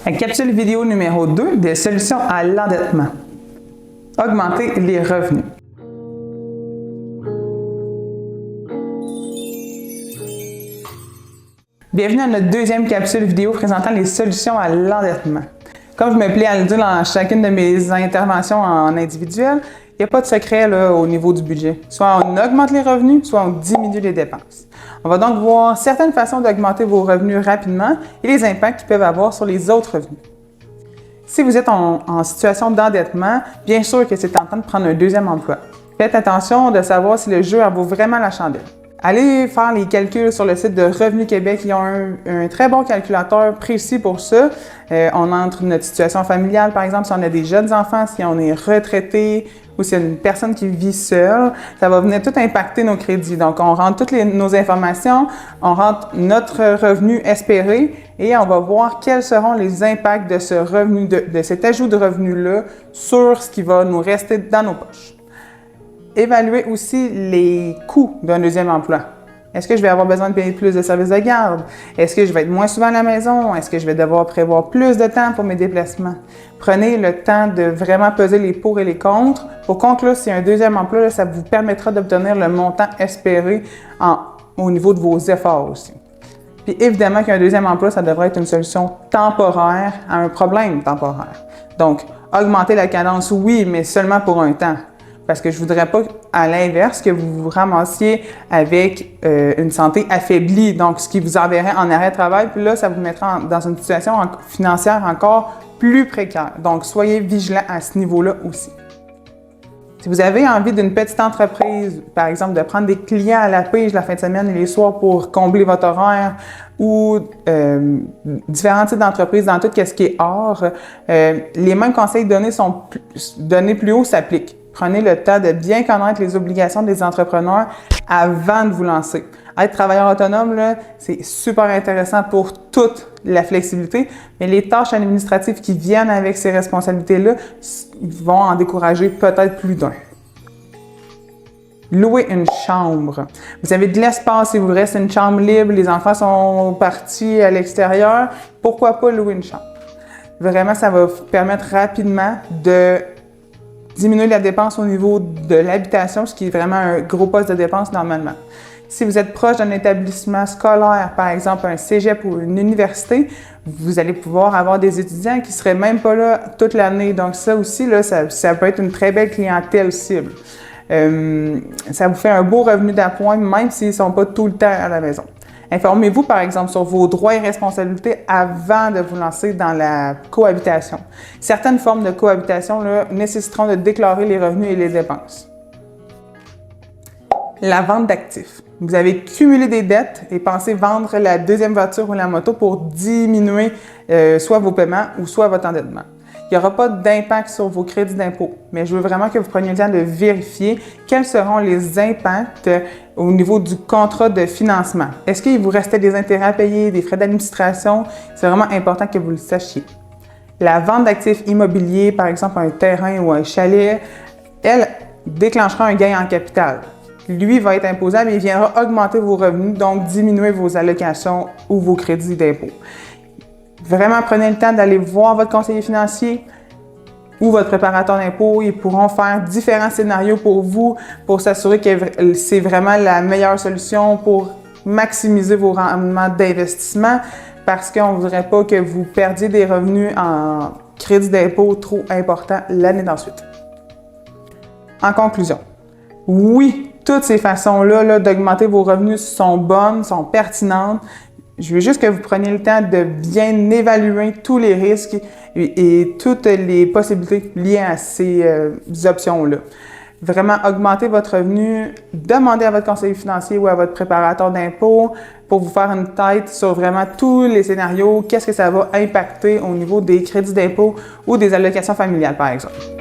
La capsule vidéo numéro 2 des solutions à l'endettement. Augmenter les revenus. Bienvenue à notre deuxième capsule vidéo présentant les solutions à l'endettement. Comme je me plais à le dire dans chacune de mes interventions en individuel, il n'y a pas de secret là, au niveau du budget. Soit on augmente les revenus, soit on diminue les dépenses. On va donc voir certaines façons d'augmenter vos revenus rapidement et les impacts qu'ils peuvent avoir sur les autres revenus. Si vous êtes en situation d'endettement, bien sûr que c'est tentant de prendre un deuxième emploi. Faites attention de savoir si le jeu en vaut vraiment la chandelle. Allez faire les calculs sur le site de Revenu Québec. Ils ont un très bon calculateur précis pour ça. On entre notre situation familiale, par exemple, si on a des jeunes enfants, si on est retraité ou si y a une personne qui vit seule, ça va venir tout impacter nos crédits. Donc, on rentre toutes nos informations, on rentre notre revenu espéré et on va voir quels seront les impacts de ce revenu, de cet ajout de revenu-là sur ce qui va nous rester dans nos poches. Évaluer aussi les coûts d'un deuxième emploi. Est-ce que je vais avoir besoin de payer plus de services de garde? Est-ce que je vais être moins souvent à la maison? Est-ce que je vais devoir prévoir plus de temps pour mes déplacements? Prenez le temps de vraiment peser les pour et les contre pour conclure si un deuxième emploi, là, ça vous permettra d'obtenir le montant espéré au niveau de vos efforts aussi. Puis évidemment qu'un deuxième emploi, ça devrait être une solution temporaire à un problème temporaire. Donc, augmenter la cadence, oui, mais seulement pour un temps. Parce que je ne voudrais pas, à l'inverse, que vous vous ramassiez avec une santé affaiblie, donc ce qui vous enverrait en arrêt de travail, puis là, ça vous mettra dans une situation financière encore plus précaire. Donc, soyez vigilants à ce niveau-là aussi. Si vous avez envie d'une petite entreprise, par exemple, de prendre des clients à la pige la fin de semaine et les soirs pour combler votre horaire, ou différents types d'entreprises dans tout ce qui est art, les mêmes conseils donnés plus haut s'appliquent. Prenez le temps de bien connaître les obligations des entrepreneurs avant de vous lancer. Être travailleur autonome, c'est super intéressant pour toute la flexibilité, mais les tâches administratives qui viennent avec ces responsabilités-là vont en décourager peut-être plus d'un. Louer une chambre. Vous avez de l'espace, il vous reste une chambre libre, les enfants sont partis à l'extérieur. Pourquoi pas louer une chambre? Vraiment, ça va vous permettre rapidement de diminuer la dépense au niveau de l'habitation, ce qui est vraiment un gros poste de dépense normalement. Si vous êtes proche d'un établissement scolaire, par exemple un cégep ou une université, vous allez pouvoir avoir des étudiants qui ne seraient même pas là toute l'année. Donc ça aussi, là, ça peut être une très belle clientèle cible. Ça vous fait un beau revenu d'appoint, même s'ils ne sont pas tout le temps à la maison. Informez-vous, par exemple, sur vos droits et responsabilités avant de vous lancer dans la cohabitation. Certaines formes de cohabitation là, nécessiteront de déclarer les revenus et les dépenses. La vente d'actifs. Vous avez cumulé des dettes et pensez vendre la deuxième voiture ou la moto pour diminuer soit vos paiements ou soit votre endettement. Il n'y aura pas d'impact sur vos crédits d'impôt, mais je veux vraiment que vous preniez le temps de vérifier quels seront les impacts au niveau du contrat de financement. Est-ce qu'il vous restait des intérêts à payer, des frais d'administration? C'est vraiment important que vous le sachiez. La vente d'actifs immobiliers, par exemple un terrain ou un chalet, elle déclenchera un gain en capital. Lui va être imposable et il viendra augmenter vos revenus, donc diminuer vos allocations ou vos crédits d'impôt. Vraiment, prenez le temps d'aller voir votre conseiller financier ou votre préparateur d'impôt. Ils pourront faire différents scénarios pour vous pour s'assurer que c'est vraiment la meilleure solution pour maximiser vos rendements d'investissement parce qu'on ne voudrait pas que vous perdiez des revenus en crédit d'impôt trop importants l'année d'ensuite. En conclusion, oui, toutes ces façons-là d'augmenter vos revenus sont bonnes, sont pertinentes. Je veux juste que vous preniez le temps de bien évaluer tous les risques et toutes les possibilités liées à ces options-là. Vraiment augmenter votre revenu, demandez à votre conseiller financier ou à votre préparateur d'impôt pour vous faire une tête sur vraiment tous les scénarios, qu'est-ce que ça va impacter au niveau des crédits d'impôt ou des allocations familiales, par exemple.